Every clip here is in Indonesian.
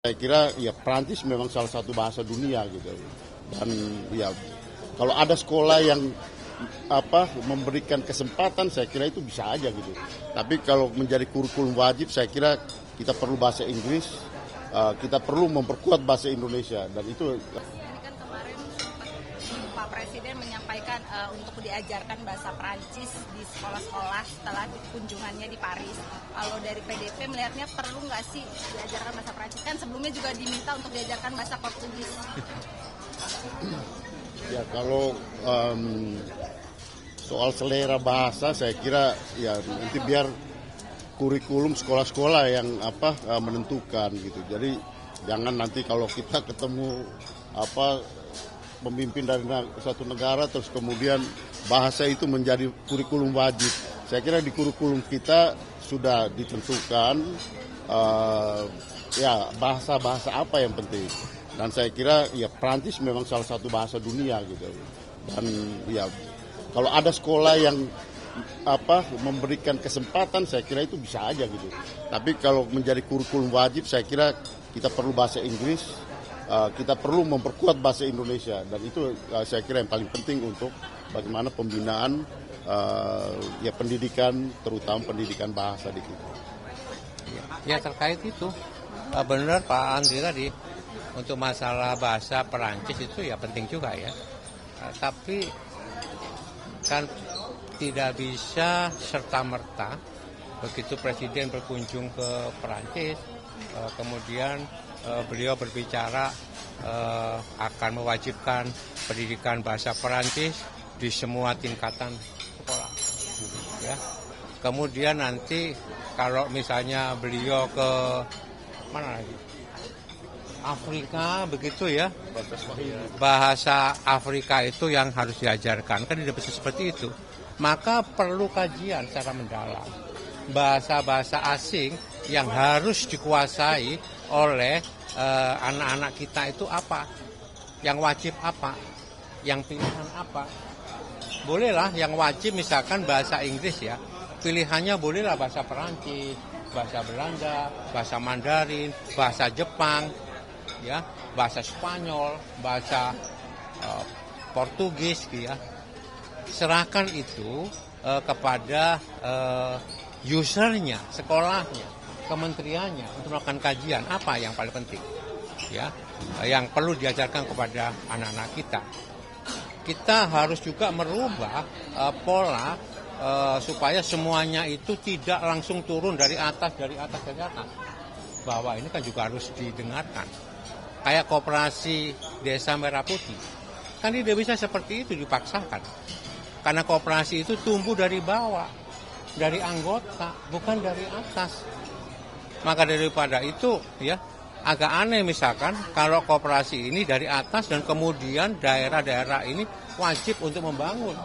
Saya kira ya Prancis memang salah satu bahasa dunia gitu. Dan ya kalau ada sekolah yang memberikan kesempatan saya kira itu bisa aja gitu. Tapi kalau menjadi kurikulum wajib saya kira kita perlu bahasa Inggris, kita perlu memperkuat bahasa Indonesia dan itu. Ini kan kemarin Pak Presiden menyampaikan untuk diajarkan bahasa Prancis di sekolah-sekolah setelah kunjungannya di Paris. Kalau dari PDP melihatnya perlu nggak sih diajarkan bahasa Prancis? Kan sebelumnya juga diminta untuk diajarkan bahasa Portugis. Ya kalau soal selera bahasa saya kira ya nanti biar kurikulum sekolah-sekolah yang menentukan gitu. Jadi jangan nanti kalau kita ketemu pemimpin dari satu negara terus kemudian bahasa itu menjadi kurikulum wajib. Saya kira di kurikulum kita sudah ditentukan ya bahasa-bahasa apa yang penting. Dan saya kira ya Prancis memang salah satu bahasa dunia gitu. Dan ya kalau ada sekolah yang memberikan kesempatan saya kira itu bisa aja gitu. Tapi kalau menjadi kurikulum wajib saya kira kita perlu bahasa Inggris, kita perlu memperkuat bahasa Indonesia dan itu saya kira yang paling penting untuk bagaimana pembinaan ya pendidikan terutama pendidikan bahasa di kita. Ya terkait itu benar Pak Andri tadi untuk masalah bahasa Perancis itu ya penting juga ya. Tapi kan tidak bisa serta-merta begitu Presiden berkunjung ke Perancis, kemudian beliau berbicara akan mewajibkan pendidikan bahasa Perancis di semua tingkatan sekolah. Ya. Kemudian nanti kalau misalnya beliau ke mana lagi? Afrika begitu ya, bahasa Afrika itu yang harus diajarkan, kan tidak bisa seperti itu. Maka perlu kajian secara mendalam. Bahasa-bahasa asing yang harus dikuasai oleh anak-anak kita itu apa? Yang wajib apa? Yang pilihan apa? Bolehlah yang wajib misalkan bahasa Inggris ya, pilihannya bolehlah bahasa Perancis, bahasa Belanda, bahasa Mandarin, bahasa Jepang, ya, bahasa Spanyol, bahasa Portugis, ya. Serahkan itu kepada usernya, sekolahnya, kementeriannya untuk melakukan kajian apa yang paling penting, ya, yang perlu diajarkan kepada anak-anak kita. Kita harus juga merubah pola supaya semuanya itu tidak langsung turun dari atas. Bahwa ini kan juga harus didengarkan. Kayak koperasi Desa Merah Putih, kan tidak bisa seperti itu dipaksakan. Karena koperasi itu tumbuh dari bawah, dari anggota, bukan dari atas. Maka daripada itu, ya, agak aneh misalkan kalau koperasi ini dari atas dan kemudian daerah-daerah ini wajib untuk membangun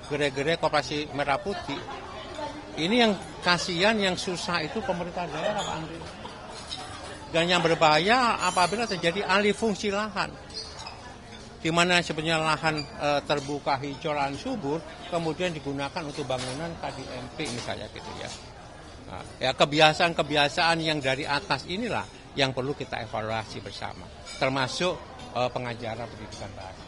gerai-gerai koperasi Merah Putih. Ini yang kasihan, yang susah itu pemerintah daerah, Pak Andri. Dan yang berbahaya apabila terjadi alih fungsi lahan, di mana sebenarnya lahan terbuka hijau, lahan subur, kemudian digunakan untuk bangunan KDMP misalnya gitu ya. Nah, ya kebiasaan-kebiasaan yang dari atas inilah yang perlu kita evaluasi bersama, termasuk pengajaran pendidikan bahasa.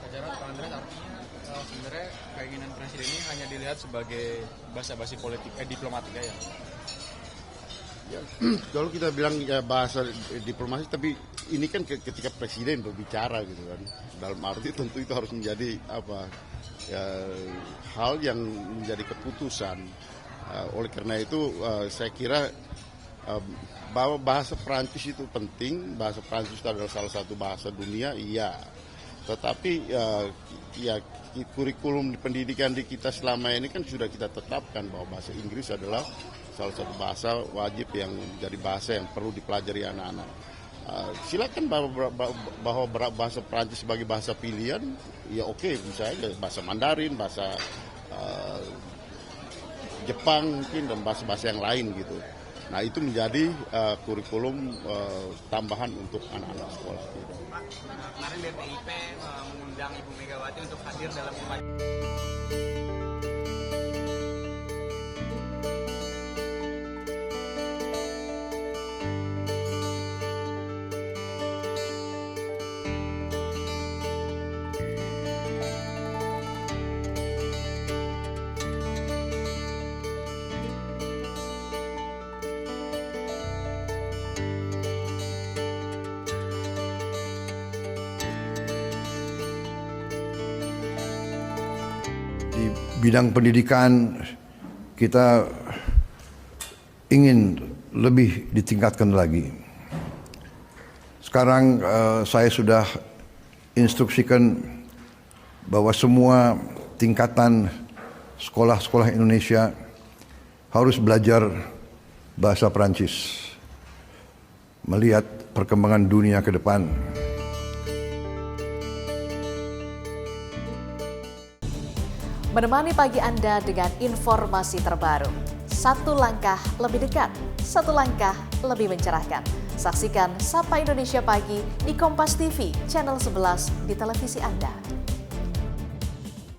Pengajaran Pak Andres artinya sebenarnya keinginan Presiden ini hanya dilihat sebagai basa-basi politik, diplomatik ya. Ya, kalau kita bilang ya bahasa diplomasi, tapi ini kan ketika Presiden berbicara gitu kan, dalam arti tentu itu harus menjadi hal yang menjadi keputusan. Oleh karena itu saya kira bahwa bahasa Prancis itu penting, bahasa Prancis itu adalah salah satu bahasa dunia, iya. Tetapi ya kurikulum pendidikan di kita selama ini kan sudah kita tetapkan bahwa bahasa Inggris adalah salah satu bahasa wajib yang menjadi bahasa yang perlu dipelajari anak-anak. Silakan bahwa bahasa Prancis sebagai bahasa pilihan, ya oke, bisa aja bahasa Mandarin, bahasa Jepang mungkin dan bahasa-bahasa yang lain gitu. Nah itu menjadi kurikulum tambahan untuk anak-anak sekolah. Pak, kemarin BPIP mengundang Ibu Megawati untuk hadir dalam upaya bidang pendidikan kita ingin lebih ditingkatkan lagi. Sekarang saya sudah instruksikan bahwa semua tingkatan sekolah-sekolah Indonesia harus belajar bahasa Perancis, melihat perkembangan dunia ke depan. Menemani pagi Anda dengan informasi terbaru. Satu langkah lebih dekat, satu langkah lebih mencerahkan. Saksikan Sapa Indonesia Pagi di Kompas TV, channel 11 di televisi Anda.